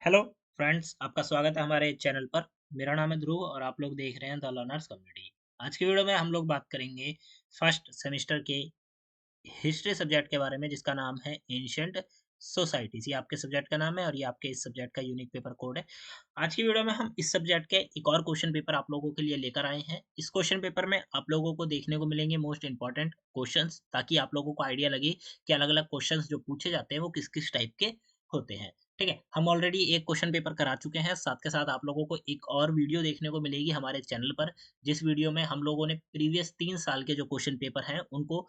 Hello friends, आपका स्वागत है हमारे चैनल पर। मेरा नाम है ध्रुव और आप लोग देख रहे हैं द लर्नर्स कम्युनिटी। आज की वीडियो में हम लोग बात करेंगे फर्स्ट सेमेस्टर के हिस्ट्री सब्जेक्ट के बारे में, जिसका नाम है एंशिएंट सोसाइटीज। ये आपके सब्जेक्ट का नाम है और ये आपके इस सब्जेक्ट का यूनिक पेपर कोड है। आज की वीडियो में हम इस सब्जेक्ट के एक और क्वेश्चन पेपर आप लोगों के लिए लेकर आए हैं। इस क्वेश्चन पेपर में आप लोगों को देखने को मिलेंगे मोस्ट इंपॉर्टेंट क्वेश्चंस, ताकि आप लोगों को आइडिया लगे कि अलग अलग क्वेश्चंस जो पूछे जाते हैं वो किस किस टाइप के होते हैं। ठीक है, हम ऑलरेडी एक क्वेश्चन पेपर करा चुके हैं, साथ के साथ आप लोगों को एक और वीडियो देखने को मिलेगी हमारे चैनल पर, जिस वीडियो में हम लोगों ने प्रीवियस 3 साल के जो क्वेश्चन पेपर हैं उनको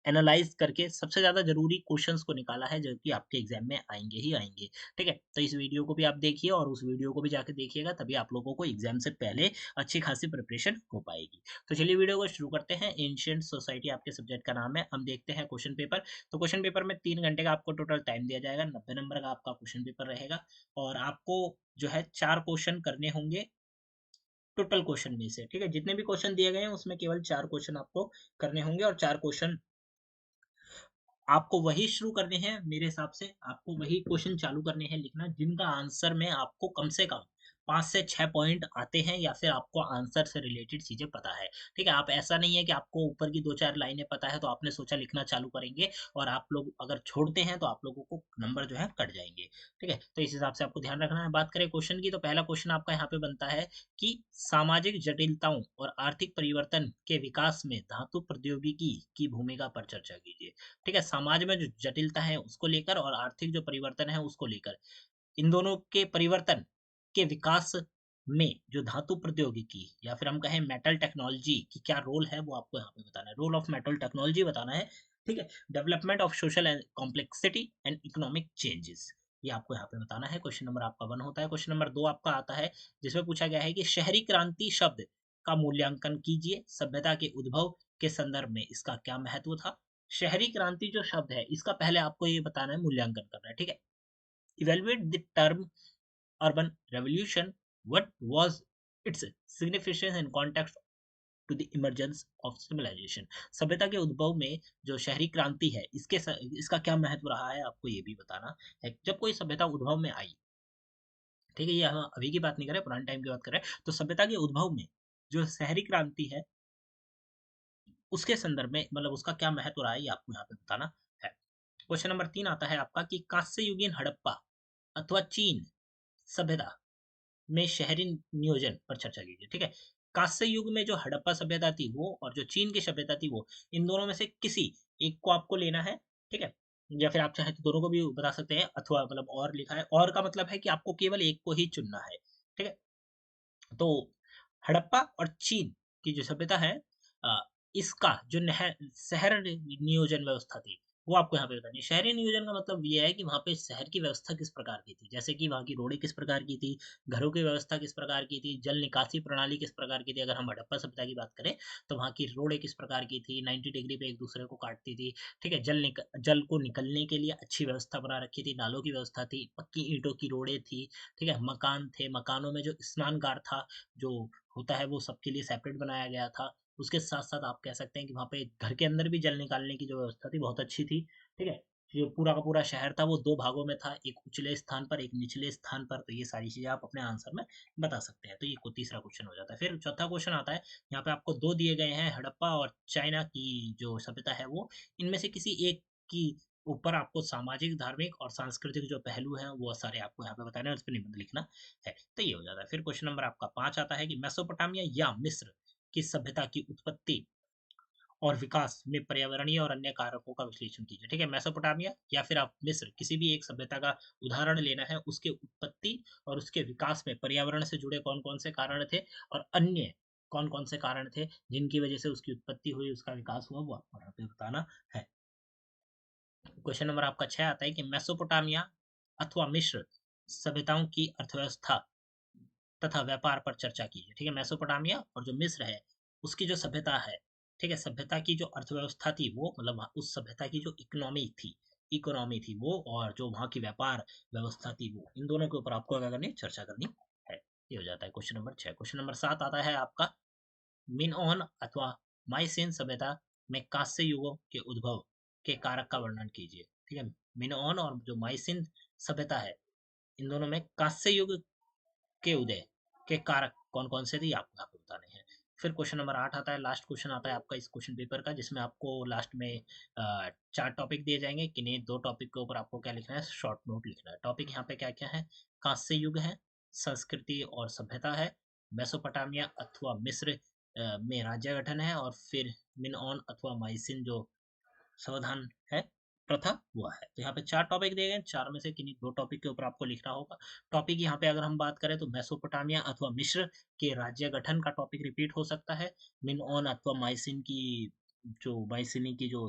एनालाइज करके सबसे ज़्यादा ज़रूरी क्वेश्चंस को निकाला है, जो कि आपके एग्जाम में आएँगे ही आएँगे। ठीक है? तो इस वीडियो को भी आप देखिए और उस वीडियो को भी जाके देखिएगा, तभी आप लोगों को एग्जाम से पहले अच्छी खासी प्रिपरेशन हो पाएगी। तो चलिए वीडियो को शुरू करते हैं। एंशिएंट सोसाइटी आपके सब्जेक्ट का नाम है। हम देखते हैं क्वेश्चन पेपर। तो क्वेश्चन पेपर में 3 घंटे का आपको टोटल टाइम दिया जाएगा। 90 नंबर का आपका क्वेश्चन पेपर रहेगा और आपको जो है 4 क्वेश्चन करने होंगे टोटल क्वेश्चन में से। ठीक है? जितने भी क्वेश्चन दिए गए हैं उसमें केवल 4 क्वेश्चन आपको करने होंगे और 4 क्वेश्चन आपको वही शुरू करने हैं। मेरे हिसाब से आपको वही क्वेश्चन चालू करने हैं लिखना, जिनका आंसर में आपको कम से कम 5 से 6 पॉइंट आते हैं या फिर आपको आंसर से रिलेटेड चीजें पता है। ठीक है, आप ऐसा नहीं है कि आपको ऊपर की 2-4 लाइनें पता है तो आपने सोचा लिखना चालू करेंगे और आप लोग अगर छोड़ते हैं तो आप लोगों को नंबर जो है कट जाएंगे। ठीक है, तो इस हिसाब से आपको ध्यान रखना है। बात करें क्वेश्चन की, तो पहला क्वेश्चन आपका यहाँ पे बनता है कि सामाजिक जटिलताओं और आर्थिक परिवर्तन के विकास में धातु प्रौद्योगिकी की भूमिका पर चर्चा कीजिए। ठीक है, समाज में जो जटिलता है उसको लेकर और आर्थिक जो परिवर्तन है उसको लेकर, इन दोनों के परिवर्तन के विकास में जो धातु प्रौद्योगिकी या फिर हम कहें मेटल टेक्नोलॉजी की क्या रोल है, वो आपको यहाँ पे बताना है। रोल ऑफ मेटल टेक्नोलॉजी बताना है। ठीक है, development of social and complexity and economic changes, ये आपको यहाँ पे बताना है। क्वेश्चन नंबर आपका 1 होता है। क्वेश्चन नंबर 2 आपका आता है, जिसमें पूछा गया है कि शहरी क्रांति शब्द का मूल्यांकन कीजिए, सभ्यता के उद्भव के संदर्भ में इसका क्या महत्व था। शहरी क्रांति जो शब्द है इसका पहले आपको ये बताना है, मूल्यांकन करना है। ठीक है, evaluate the term urban revolution, what was its significance in context to the emergence of civilization। सभ्यता के उद्भव में जो शहरी क्रांति है इसका क्या महत्व रहा है, आपको ये भी बताना है। जब कोई सभ्यता उद्भव में आई, ठीक है, ये हम अभी की बात नहीं कर रहे, पुराने टाइम की बात कर रहे हैं, तो सभ्यता के उद्भव में जो शहरी क्रांति है उसके संदर्भ में मतलब उसका क्या महत्व रहा है, ये आपको यहाँ पे बताना है। क्वेश्चन नंबर 3 आता है आपका कि कांस्य युगीन हड़प्पा अथवा चीन सभ्यता में शहरी नियोजन पर चर्चा कीजिए। ठीक है, कांस्य युग में जो हड़प्पा सभ्यता थी वो और जो चीन की सभ्यता थी वो, इन दोनों में से किसी एक को आपको लेना है। ठीक है, या फिर आप चाहे तो दोनों को भी बता सकते हैं, अथवा मतलब और लिखा है, और का मतलब है कि आपको केवल एक को ही चुनना है। ठीक है, तो हड़प्पा और चीन की जो सभ्यता है, अ, इसका जो नहर शहर नियोजन व्यवस्था थी वो आपको यहाँ पे बतानी है। शहरी नियोजन का मतलब ये है कि वहाँ पे शहर की व्यवस्था किस प्रकार की थी, जैसे कि वहाँ की रोडें किस प्रकार की थी, घरों की व्यवस्था किस प्रकार की थी, जल निकासी प्रणाली किस प्रकार की थी। अगर हम हड़प्पा सभ्यता की बात करें तो वहाँ की रोडें किस प्रकार की थी, 90 डिग्री पे एक दूसरे को काटती थी। ठीक है, जल को निकलने के लिए अच्छी व्यवस्था बना रखी थी, नालों की व्यवस्था थी, पक्की ईंटों की रोडें थी। ठीक है, मकान थे, मकानों में जो स्नानगार था जो होता है वो सबके लिए सेपरेट बनाया गया था। उसके साथ-साथ आप कह सकते हैं कि वहाँ पे घर के अंदर भी जल निकालने की जो व्यवस्था थी बहुत अच्छी थी। ठीक है? जो पूरा का पूरा शहर था वो 2 भागों में था, एक ऊँचले स्थान पर, एक निचले स्थान पर। तो ये सारी चीज़ें आप अपने आंसर में बता सकते हैं। तो ये को तीसरा क्वेश्चन हो जाता है। फिर चौथा क्वेश्चन आता है, यहाँ पे आपको 2 दिए गए हैं, हड़प्पा और चाइना की जो सभ्यता है वो, इनमें से किसी एक की ऊपर आपको सामाजिक, धार्मिक और सांस्कृतिक जो पहलू हैं वो सारे आपको यहाँ पे बताने हैं और उस पे निबंध लिखना है। तो ये हो जाता है। फिर क्वेश्चन नंबर आपका 5 आता है कि मेसोपोटामिया या मिस्र की सभ्यता की उत्पत्ति और विकास में पर्यावरणीय और अन्य कारकों का विश्लेषण कीजिए। ठीक है, मेसोपोटामिया या फिर आप मिस्र, किसी भी एक सभ्यता का उदाहरण लेना है, उसके उत्पत्ति और उसके विकास में पर्यावरण से जुड़े कौन कौन से कारण थे और अन्य कौन कौन से कारण थे जिनकी वजह से उसकी उत्पत्ति हुई, उसका विकास हुआ, वो आपको यहाँ पे बताना है। क्वेश्चन नंबर आपका 6 आता है कि मेसोपोटामिया अथवा मिस्र सभ्यताओं की अर्थव्यवस्था तथा व्यापार पर चर्चा कीजिए। ठीक है, मेसोपोटामिया और जो मिस्र है उसकी जो सभ्यता है, ठीक है, सभ्यता की जो अर्थव्यवस्था थी वो मतलब उस सभ्यता की जो इकोनॉमी थी वो, और जो वहाँ की व्यापार व्यवस्था थी वो, इन दोनों के ऊपर आपको क्या करनी, चर्चा करनी है। ये हो जाता है क्वेश्चन नंबर 6। क्वेश्चन नंबर 7 आता है आपका, मिनओन अथवा माइसेन सभ्यता में कांस्य युगों के उद्भव के कारक का वर्णन कीजिए। ठीक है, मिनओन और जो माइसिन सभ्यता है इन दोनों में कांस्य युग के उदय के कारक कौन कौन से थे, ये आपको यहाँ पे बताने हैं। फिर क्वेश्चन नंबर 8 आता है, लास्ट क्वेश्चन आता है आपका इस क्वेश्चन पेपर का, जिसमें आपको लास्ट में 4 टॉपिक दिए जाएंगे। किन्हीं 2 टॉपिक के ऊपर आपको क्या लिखना है, शॉर्ट नोट लिखना है। टॉपिक यहाँ पे क्या क्या है, कांस्य युग है, संस्कृति और सभ्यता है, मेसोपोटामिया अथवा मिस्र में राज्य गठन है, और फिर मिनओन अथवा माइसिन जो समाधान है, प्रथा हुआ है। तो यहाँ पे 4 टॉपिक दिए गए, 4 में से किन्हीं 2 टॉपिक के ऊपर आपको लिखना होगा। टॉपिक यहाँ पे अगर हम बात करें तो मेसोपोटामिया अथवा मिस्र के राज्य गठन का टॉपिक रिपीट हो सकता है। मिनओन अथवा माइसिन की जो माइसिनी की जो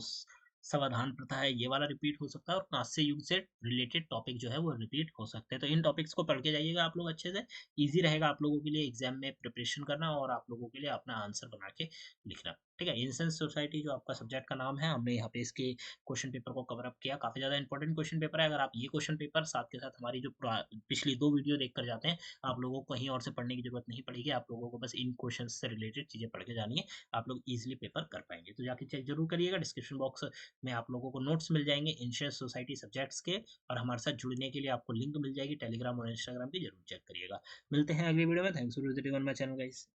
समाधान प्रथा है, ये वाला रिपीट हो सकता है। और कांस्य युग से रिलेटेड टॉपिक जो है वो रिपीट हो सकते हैं। तो इन टॉपिक्स को पढ़ के जाइएगा आप लोग अच्छे से, इजी रहेगा आप लोगों के लिए एग्जाम में प्रिपरेशन करना और आप लोगों के लिए अपना आंसर बना के लिखना। ठीक है, इंसेंस सोसाइटी जो आपका सब्जेक्ट का नाम है, हमने यहाँ पे इसके क्वेश्चन पेपर को कवर अप किया। काफी ज्यादा इंपॉर्टेंट क्वेश्चन पेपर है। अगर आप ये क्वेश्चन पेपर साथ के साथ हमारी जो पिछली 2 वीडियो देख कर जाते हैं, आप लोगों को कहीं और से पढ़ने की जरूरत नहीं पड़ेगी। आप लोगों को बस इन क्वेश्चन से रिलेटेड चीजें पढ़ के जानी है, आप लोग इजिली पेपर कर पाएंगे। तो जाके चेक जरूर करिएगा, डिस्क्रिप्शन बॉक्स में आप लोगों को नोट्स मिल जाएंगे इंश्योरेंस सोसाइटी सब्जेक्ट्स के, और हमारे साथ जुड़ने के लिए आपको लिंक मिल जाएगी टेलीग्राम और इंस्टाग्राम की, जरूर चेक करिएगा। मिलते हैं अगली वीडियो में। Thanks for visiting on my channel guys.